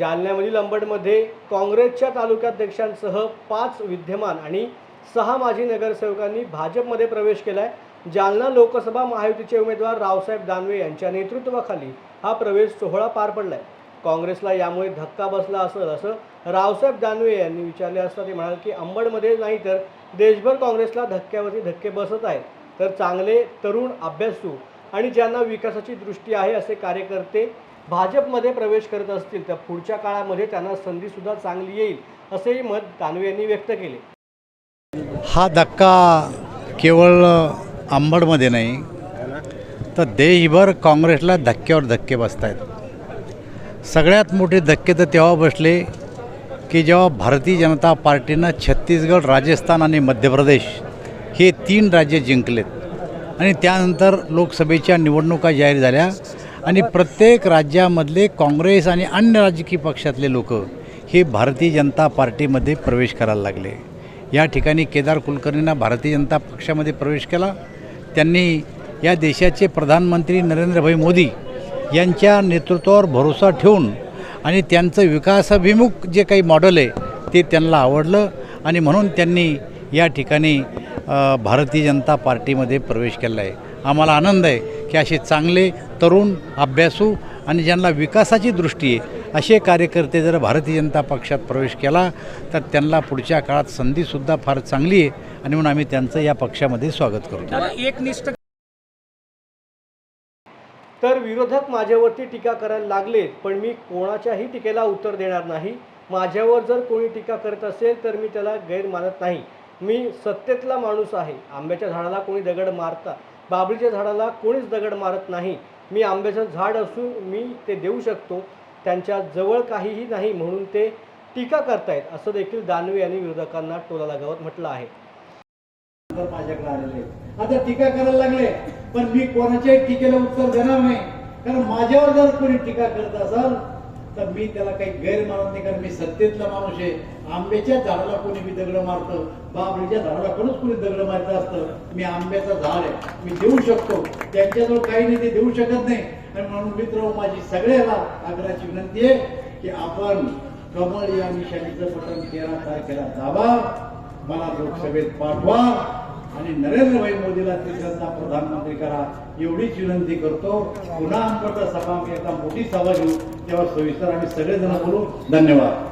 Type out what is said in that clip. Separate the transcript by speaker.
Speaker 1: जालन्यामधील अंबडमध्ये काँग्रेसच्या तालुकाध्यक्षांसह 5 विद्यमान आणि 6 माजी नगरसेवकांनी भाजपमध्ये प्रवेश केलाय। जालना लोकसभा महायुतीचे उमेदवार रावसाहेब दानवे यांच्या नेतृत्वाखाली हा प्रवेश सोहळा पार पडलाय। काँग्रेसला यामुळे धक्का बसला असेल असं रावसाहेब दानवे यांनी विचारले असता ते म्हणाले की अंबडमध्ये नाही तर देशभर काँग्रेसला धक्क्यावरती धक्के बसत आहेत, तर चांगले तरुण अभ्यासू आणि ज्यांना विकासाची दृष्टी आहे असे कार्यकर्ते भाजपमध्ये प्रवेश करत असतील तर पुढच्या काळामध्ये त्यांना संधी सुद्धा चांगली येईल असेही मत दानवे यांनी व्यक्त केले।
Speaker 2: हा धक्का केवळ अंबडमध्ये नाही तर देशभर काँग्रेसला धक्क्यावर धक्के बसत आहेत। सगळ्यात मोठे धक्के तर तेव्हा बसले की जेव्हा भारतीय जनता पार्टीनं छत्तीसगड, राजस्थान आणि मध्य प्रदेश हे 3 राज्य जिंकलेत आणि त्यानंतर लोकसभेच्या निवडणुका जाहीर झाल्या आणि प्रत्येक राज्यामधले काँग्रेस आणि अन्य राजकीय पक्षातले लोक हे भारतीय जनता पार्टीमध्ये प्रवेश करायला लागले। या ठिकाणी केदार कुलकर्णींना भारतीय जनता पक्षामध्ये प्रवेश केला। त्यांनी या देशाचे प्रधानमंत्री नरेंद्र मोदी यांच्या नेतृत्वावर भरोसा ठेवून आणि त्यांचं विकासाभिमुख जे काही मॉडेल आहे ते त्यांना आवडलं आणि म्हणून त्यांनी या ठिकाणी भारतीय जनता पार्टीमध्ये प्रवेश केला आहे। आम्हाला आनंद आहे की असे चांगले तरुण अभ्यासू आणि ज्यांना विकासाची दृष्टी आहे असे कार्यकर्ते जर भारतीय जनता पक्षात प्रवेश केला तर त्यांना पुढच्या काळात संधीसुद्धा फार चांगली आहे आणि म्हणून आम्ही त्यांचं या पक्षामध्ये स्वागत करतो।
Speaker 1: तर विरोधक माझ्यावरती टीका करायला लागले, पण मी कोणाच्याही टीकेला उत्तर देणार नाही। माझ्यावर जर कोणी टीका करत असेल तर मी त्याला गैर मानत नाही। मी सत्तेतला माणूस आहे। आंब्याच्या झाडाला कोणी दगड मारता, बाबळीच्या झाडाला कोणीच दगड मारत नाही। मी आंब्याचं झाड असून मी ते देऊ शकतो, त्यांच्या जवळ काहीही नाही म्हणून ते टीका करतायत असं देखील दानवे यांनी विरोधकांना टोला लगावत म्हटलं आहे।
Speaker 3: माझ्याकडे आलेले आता टीका करायला लागले, पण मी कोणाच्याही टीकेला उत्तर देणार नाही, कारण माझ्यावर जर कोणी टीका करत असाल तर मी त्याला काही गैर मानत नाही, कारण मी सत्तेतला माणूस आहे। आंब्याच्या झाडाला कोणी मी दगड मारतं, बाबळीच्या झाडाला कोणी दगड मारतं असतं। मी आंब्याचं झाड आहे, मी देऊ शकतो, त्यांच्याजवळ काही नाही ते देऊ शकत नाही। आणि म्हणून मित्र माझी सगळ्याला आग्रहाची विनंती आहे की आपण कमळ या निशाणीचं बटन 13 तारखेला दाबा, मला लोकसभेत पाठवा आणि नरेंद्र मोदीला तिसऱ्यांदा प्रधानमंत्री करा एवढीच विनंती करतो। पुन्हा आमच्या सभा एकदा मोठी सभा घेऊ तेव्हा सविस्तर आम्ही सगळेजण बोलू। धन्यवाद।